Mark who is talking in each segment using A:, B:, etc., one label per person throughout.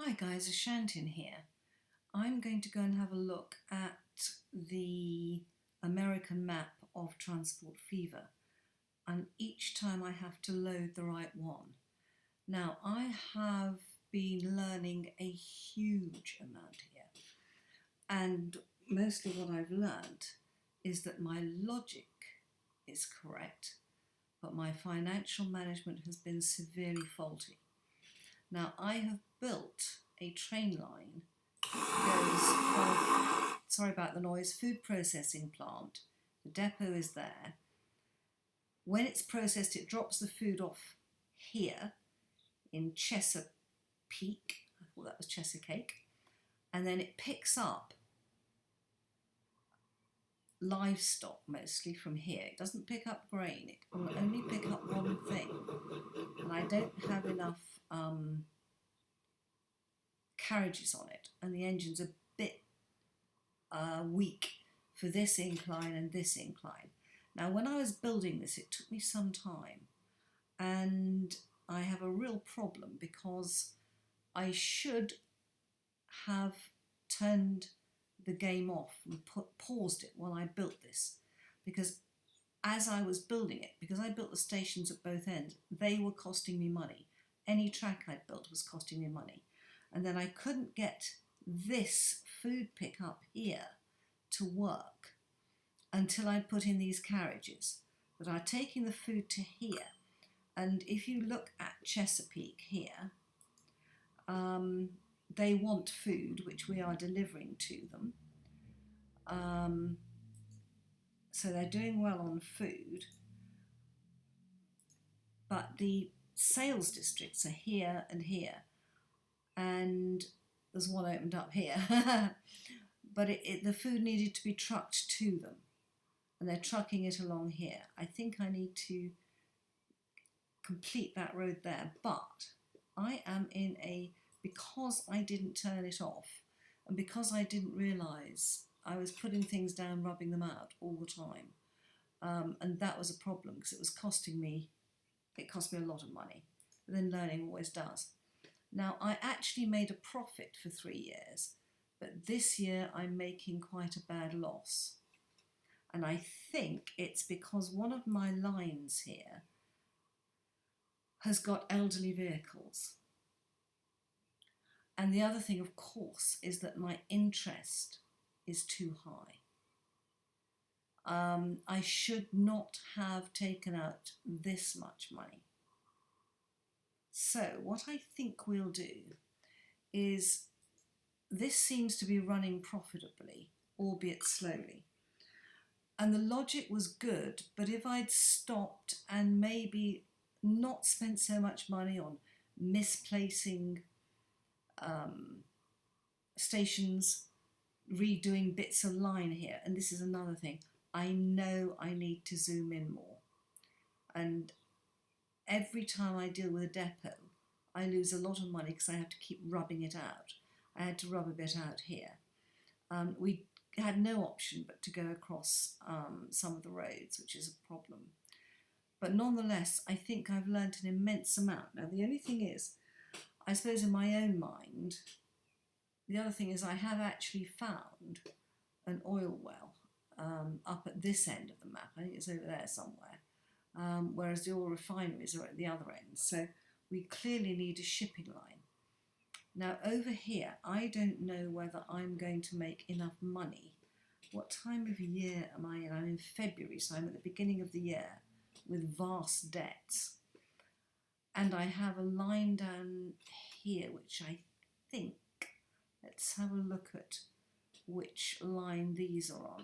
A: Hi guys, Ashantin here. I'm going to go and have a look at the American map of transport fever, and each time I have to load the right one. Now I have been learning a huge amount here, and mostly what I've learned is that my logic is correct, but my financial management has been severely faulty. Now I have built a train line that goes from, sorry about the noise, food processing plant. The depot is there. When it's processed, it drops the food off here in Chesapeake. I thought that was Chesapeake. And then it picks up livestock mostly from here. It doesn't pick up grain. It will only pick up one thing. And I don't have enough carriages on it, and the engine's a bit weak for this incline and this incline. Now when I was building this, it took me some time, and I have a real problem because I should have turned the game off and paused it while I built this, because as I was building it, because I built the stations at both ends, they were costing me money. Any track I'd built was costing me money. And then I couldn't get this food pickup here to work until I'd put in these carriages that are taking the food to here. And if you look at Chesapeake here, they want food, which we are delivering to them. So they're doing well on food, but the sales districts are here and here, and there's one opened up here. But the food needed to be trucked to them, and they're trucking it along here. I think I need to complete that road there, but I am in because I didn't turn it off, and because I didn't realise I was putting things down, rubbing them out all the time, and that was a problem because it cost me a lot of money. But then learning always does. Now I actually made a profit for 3 years, but this year I'm making quite a bad loss. And I think it's because one of my lines here has got elderly vehicles. And the other thing, of course, is that my interest is too high. I should not have taken out this much money. So what I think we'll do is, this seems to be running profitably, albeit slowly. And the logic was good, but if I'd stopped and maybe not spent so much money on misplacing stations, redoing bits of line here, and this is another thing, I know I need to zoom in more. And every time I deal with a depot, I lose a lot of money because I have to keep rubbing it out. I had to rub a bit out here. We had no option but to go across some of the roads, which is a problem. But nonetheless, I think I've learnt an immense amount. Now, the only thing is, I suppose in my own mind, the other thing is I have actually found an oil well up at this end of the map. I think it's over there somewhere, whereas the oil refineries are at the other end. So we clearly need a shipping line. Now over here, I don't know whether I'm going to make enough money. What time of year am I in? I'm in February, so I'm at the beginning of the year with vast debts. And I have a line down here, which I think, let's have a look at which line these are on.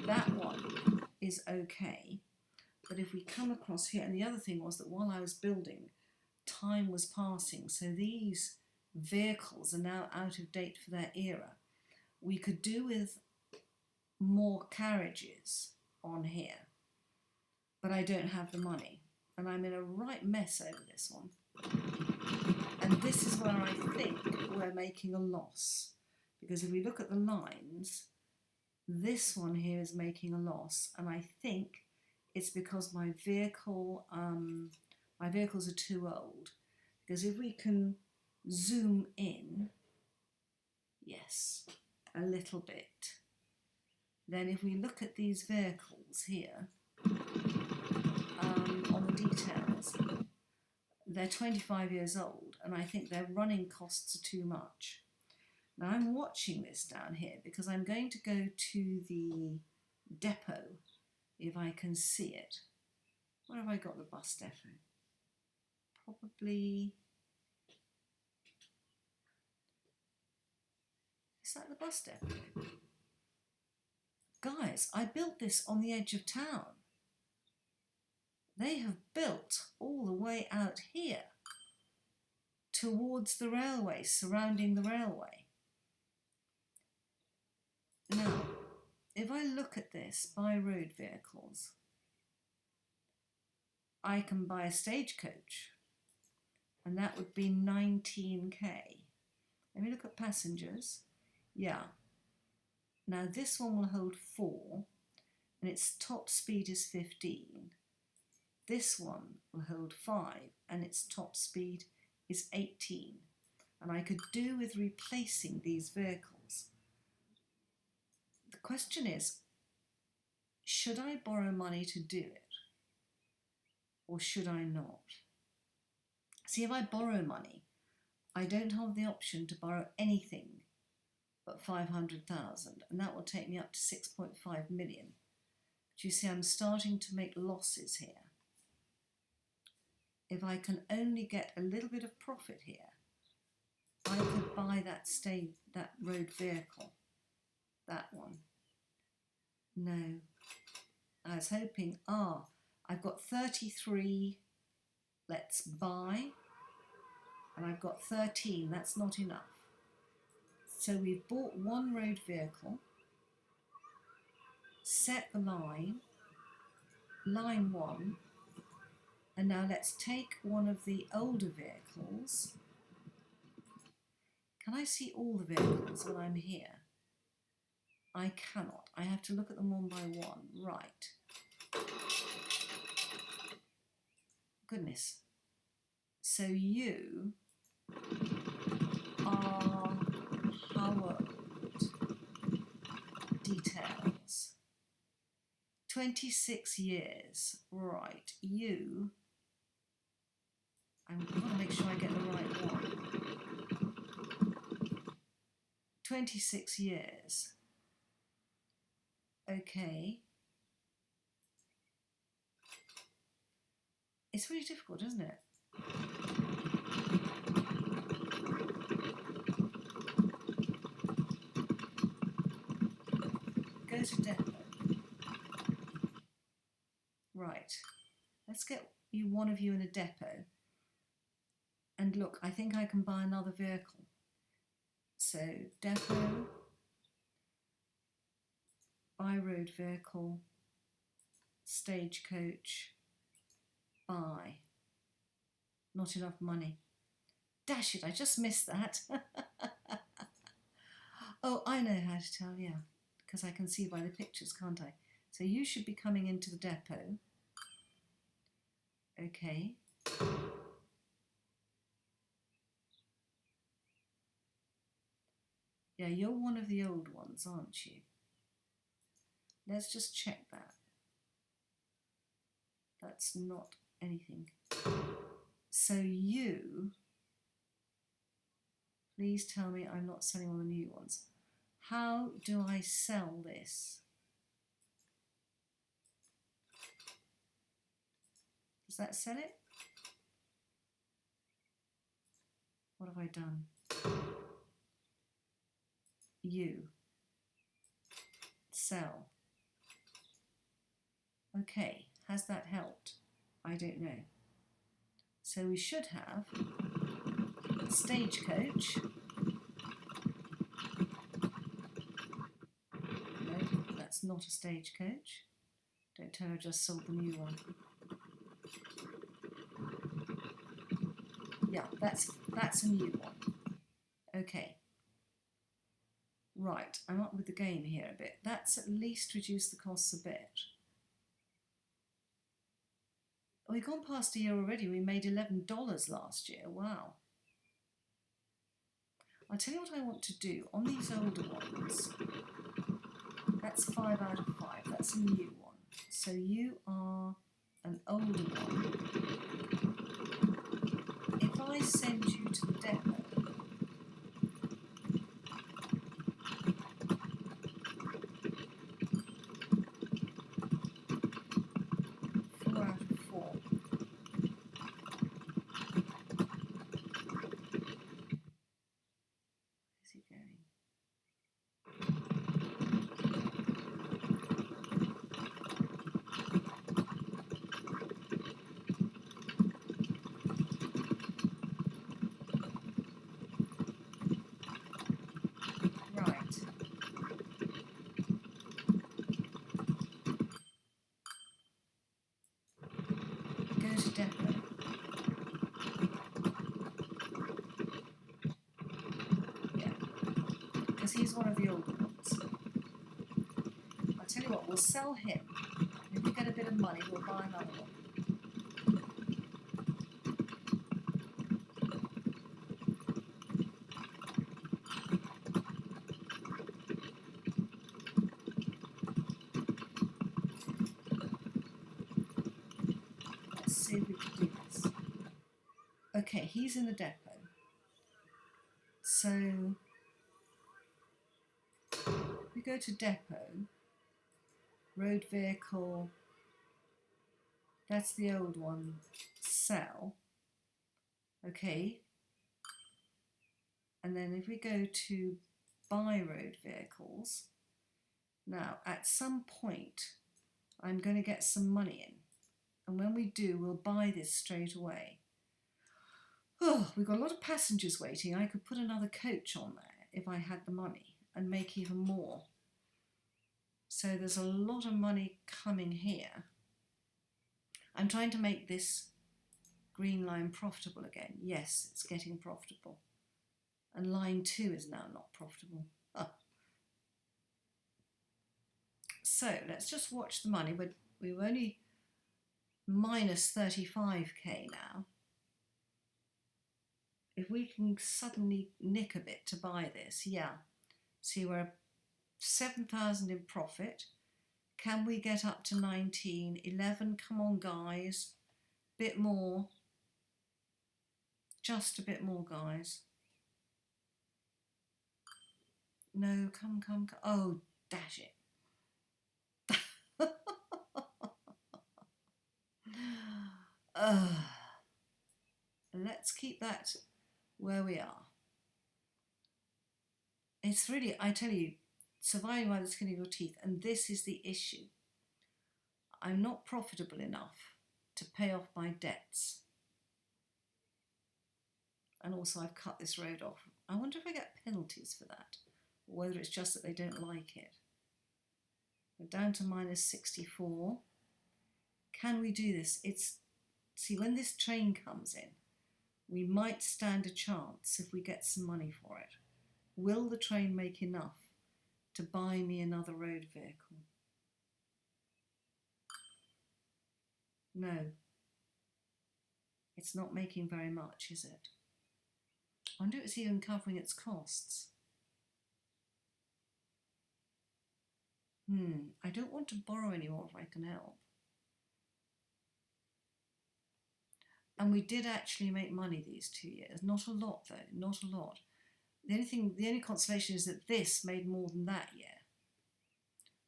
A: That one is okay. But if we come across here, and the other thing was that while I was building, time was passing, so these vehicles are now out of date for their era. We could do with more carriages on here, but I don't have the money, and I'm in a right mess over this one. And this is where I think we're making a loss, because if we look at the lines, this one here is making a loss, and I think it's because my vehicles are too old. Because if we can zoom in, yes, a little bit, then if we look at these vehicles here, on the details, they're 25 years old, and I think their running costs are too much. Now I'm watching this down here because I'm going to go to the depot if I can see it. Where have I got the bus depot? Probably, is that the bus depot? Guys, I built this on the edge of town. They have built all the way out here towards the railway, surrounding the railway. Now, if I look at this, buy road vehicles, I can buy a stagecoach, and that would be 19k. Let me look at passengers. Yeah. Now this one will hold 4, and its top speed is 15. This one will hold 5, and its top speed is 18. And I could do with replacing these vehicles. The question is, should I borrow money to do it? Or should I not? See, if I borrow money, I don't have the option to borrow anything but 500,000, and that will take me up to 6.5 million. But you see, I'm starting to make losses here. If I can only get a little bit of profit here, I could buy that road vehicle, that one. No, I was hoping, I've got 33, let's buy, and I've got 13, that's not enough. So we've bought one road vehicle, set the line 1, and now let's take one of the older vehicles. Can I see all the vehicles when I'm here? I cannot. I have to look at them one by one. Right. Goodness. So you are Howard details. 26 years. Right. You. I'm going to make sure I get the right one. 26 years. Okay. It's really difficult, isn't it? Go to depot. Right. Let's get one of you in a depot. And look, I think I can buy another vehicle. So, depot, buy road vehicle, stagecoach, buy. Not enough money. Dash it, I just missed that. Oh, I know how to tell, yeah, because I can see by the pictures, can't I? So you should be coming into the depot. Okay. Yeah, you're one of the old ones, aren't you? Let's just check that. That's not anything. So you, please tell me I'm not selling all the new ones. How do I sell this? Does that sell it? What have I done? You. Sell. Okay, has that helped? I don't know. So we should have stagecoach. No, that's not a stagecoach. Don't tell her I just sold the new one. Yeah, that's a new one. Okay. Right, I'm up with the game here a bit. That's at least reduced the costs a bit. We've gone past a year already. We made $11 last year. Wow. I'll tell you what I want to do on these older ones. That's 5 out of 5. That's a new one. So you are an older one. If I send you to the depot, depot. Yeah, because he's one of the older ones. I'll tell you what, we'll sell him. If we get a bit of money, we'll buy another one. Let's see if we can do this. Okay, he's in the depot. So we go to depot, road vehicle, that's the old one, sell. Okay. And then if we go to buy road vehicles, now at some point I'm going to get some money in. And when we do, we'll buy this straight away. Oh, we've got a lot of passengers waiting. I could put another coach on there if I had the money and make even more. So there's a lot of money coming here. I'm trying to make this green line profitable again. Yes, it's getting profitable. And line 2 is now not profitable. Oh. So let's just watch the money. We're only minus 35k now. If we can suddenly nick a bit to buy this, yeah. See, we're 7,000 in profit. Can we get up to 19, 11? Come on, guys. Bit more. Just a bit more, guys. No, come. Oh, dash it. Let's keep that where we are. It's really, I tell you, surviving by the skin of your teeth, and this is the issue. I'm not profitable enough to pay off my debts. And also I've cut this road off. I wonder if I get penalties for that, or whether it's just that they don't like it. We're down to minus 64. Can we do this? See, when this train comes in, we might stand a chance if we get some money for it. Will the train make enough to buy me another road vehicle? No. It's not making very much, is it? I wonder if it's even covering its costs. I don't want to borrow anymore if I can help. And we did actually make money these 2 years. Not a lot though, not a lot. The only consolation is that this made more than that year.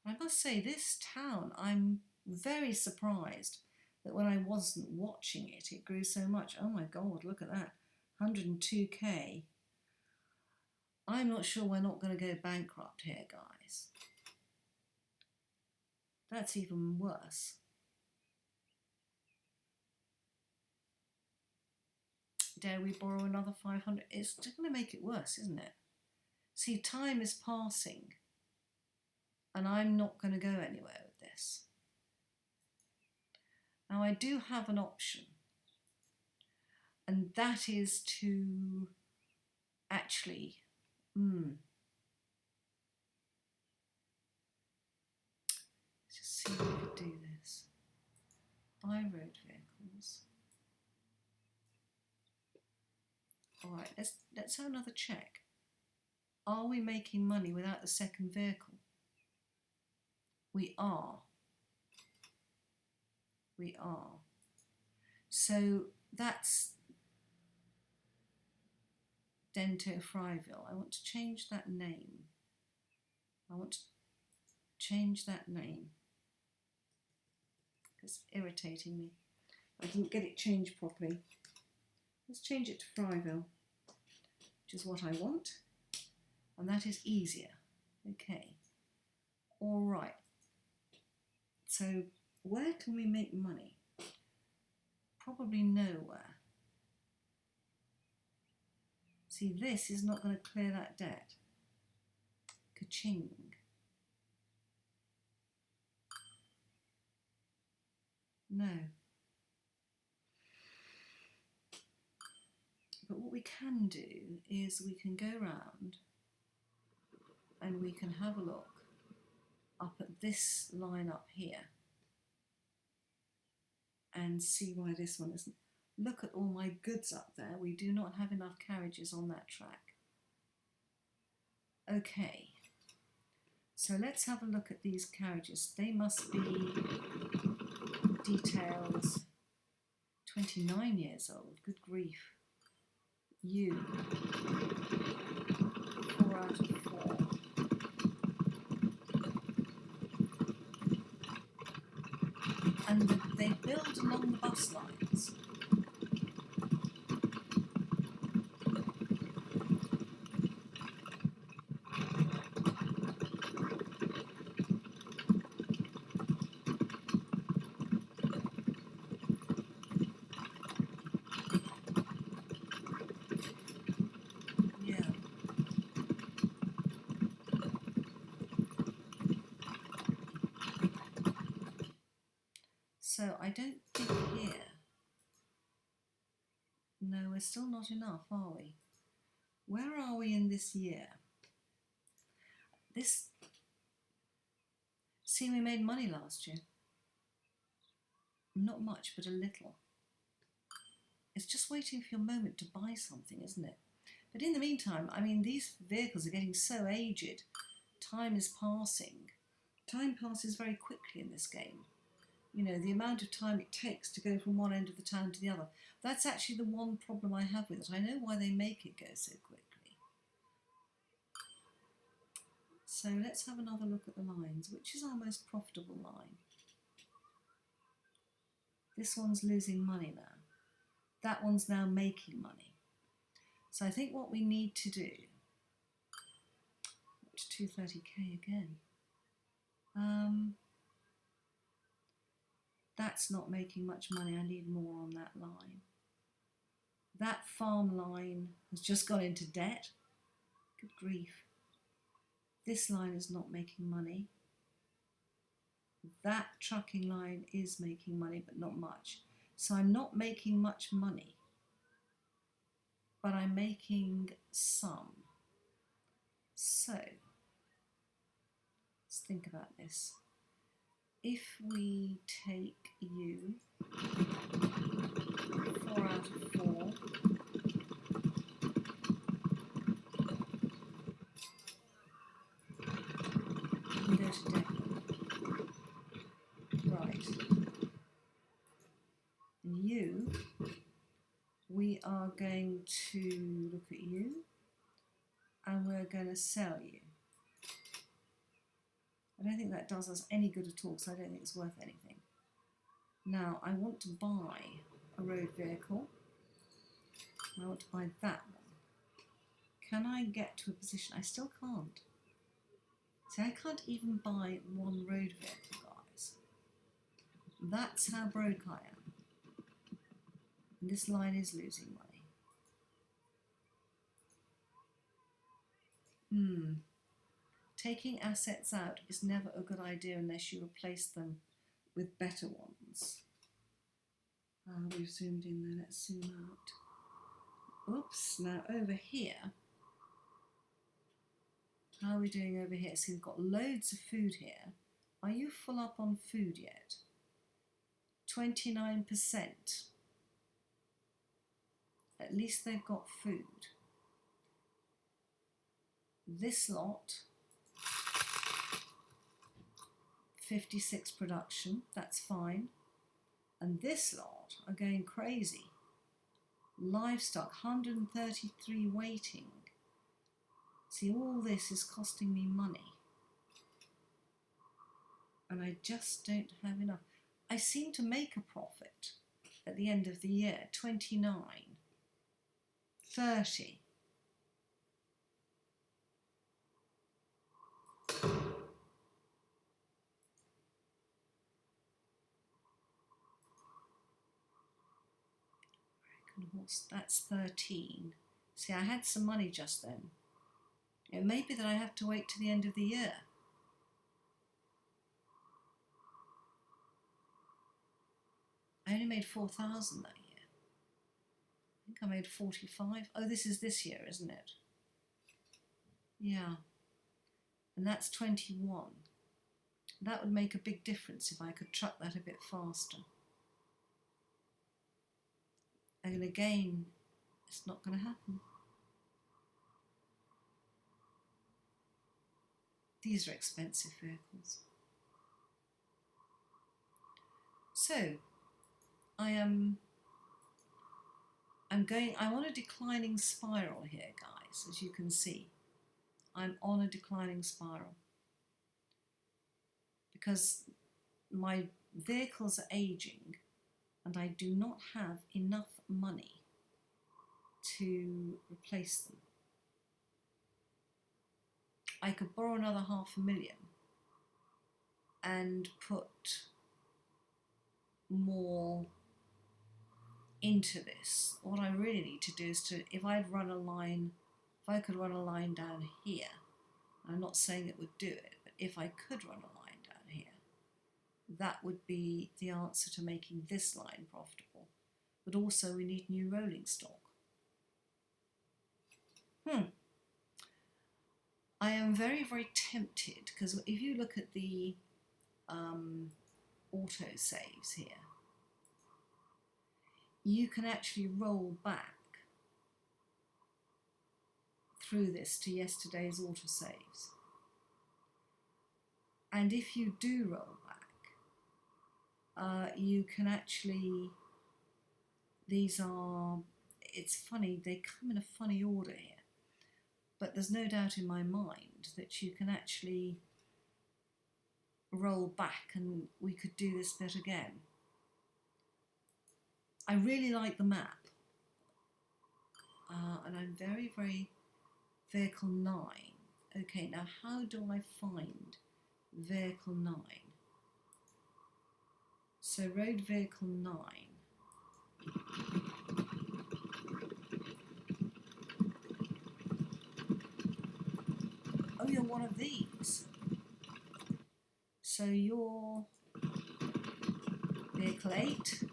A: I must say, this town, I'm very surprised that when I wasn't watching it, it grew so much. Oh my God, look at that, 102k. I'm not sure we're not going to go bankrupt here, guys. That's even worse. Dare we borrow another 500? It's going to make it worse, isn't it? See, time is passing, and I'm not going to go anywhere with this. Now, I do have an option, and that is to actually, let's just see if we can do this. Buy road vehicles. All right, let's have another check. Are we making money without the second vehicle? We are. We are. So that's Dento Fryville. I want to change that name. I want to change that name. It's irritating me. I didn't get it changed properly. Let's change it to Fryville, which is what I want. And that is easier. Okay. All right. So where can we make money? Probably nowhere. See, this is not going to clear that debt. Ka-ching. No. But what we can do is we can go round and we can have a look up at this line up here and see why this one isn't. Look at all my goods up there. We do not have enough carriages on that track. Okay, so let's have a look at these carriages. They must be details 29 years old. Good grief. You, 4 out of 4. And they build along the bus lines. So I don't think here. No, we're still not enough, are we? Where are we in this year? See, we made money last year. Not much, but a little. It's just waiting for your moment to buy something, isn't it? But in the meantime, I mean, these vehicles are getting so aged. Time is passing. Time passes very quickly in this game. You know, the amount of time it takes to go from one end of the town to the other. That's actually the one problem I have with it. I know why they make it go so quickly. So let's have another look at the lines. Which is our most profitable line? This one's losing money now. That one's now making money. So I think what we need to do, to 230k again. That's not making much money. I need more on that line. That farm line has just gone into debt. Good grief. This line is not making money. That trucking line is making money, but not much. So I'm not making much money, but I'm making some. So let's think about this. If we take you, 4 out of 4, we go to debt. Right. And you, we are going to look at you and we're going to sell you. I don't think that does us any good at all, so I don't think it's worth anything. Now, I want to buy a road vehicle. I want to buy that one. Can I get to a position? I still can't. See, I can't even buy one road vehicle, guys. That's how broke I am. And this line is losing money. Taking assets out is never a good idea unless you replace them with better ones. We've zoomed in there, let's zoom out. Oops, now over here, how are we doing over here? So we've got loads of food here. Are you full up on food yet? 29%. At least they've got food. This lot, 56 production, that's fine. And this lot are going crazy. Livestock, 133 waiting. See, all this is costing me money. And I just don't have enough. I seem to make a profit at the end of the year, 29, 30. That's 13. See, I had some money just then. It may be that I have to wait to the end of the year. I only made 4,000 that year. I think I made 45. Oh, this is this year, isn't it? Yeah. And that's 21. That would make a big difference if I could truck that a bit faster. And again, it's not going to happen. These are expensive vehicles. So, I'm on a declining spiral here, guys, as you can see. I'm on a declining spiral. Because my vehicles are aging and I do not have enough money to replace them. I could borrow another $500,000 and put more into this. What I really need to do is if I could run a line down here, I'm not saying it would do it, but if I could run a line down here, that would be the answer to making this line profitable. But also we need new rolling stock. I am very, very tempted, because if you look at the auto saves here, you can actually roll back through this to yesterday's auto saves. And if you do roll back, you can actually, it's funny, they come in a funny order here. But there's no doubt in my mind that you can actually roll back and we could do this bit again. I really like the map. And I'm very, very vehicle 9. Okay, now how do I find vehicle 9? So road vehicle 9. Oh, you're one of these. So you're vehicle 8.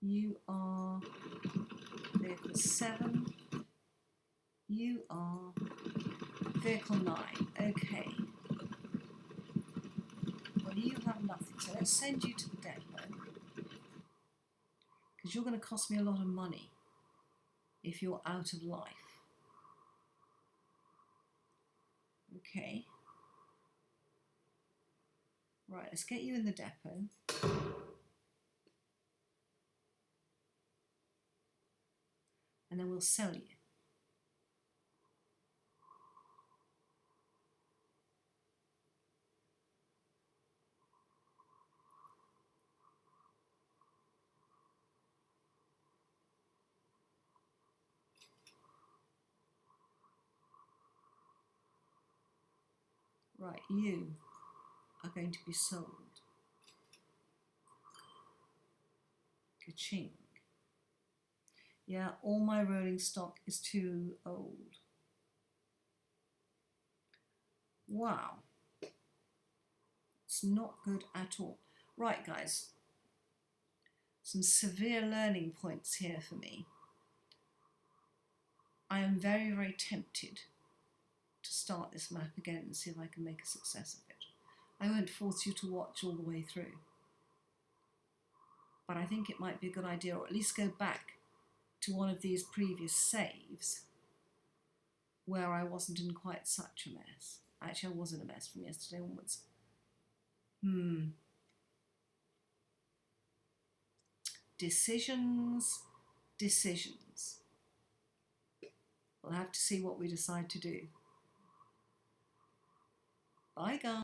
A: You are vehicle 7. You are vehicle 9. Okay. Well, you have nothing. So let's send you to the depot. Because you're going to cost me a lot of money if you're out of life. Okay. Right, let's get you in the depot. And then we'll sell you. Right, you are going to be sold. Ka-ching. Yeah, all my rolling stock is too old. Wow. It's not good at all. Right, guys. Some severe learning points here for me. I am very, very tempted to start this map again and see if I can make a success of it. I won't force you to watch all the way through. But I think it might be a good idea, or at least go back to one of these previous saves where I wasn't in quite such a mess. Actually, I was in a mess from yesterday onwards. Decisions, decisions. We'll have to see what we decide to do. Bye, guys.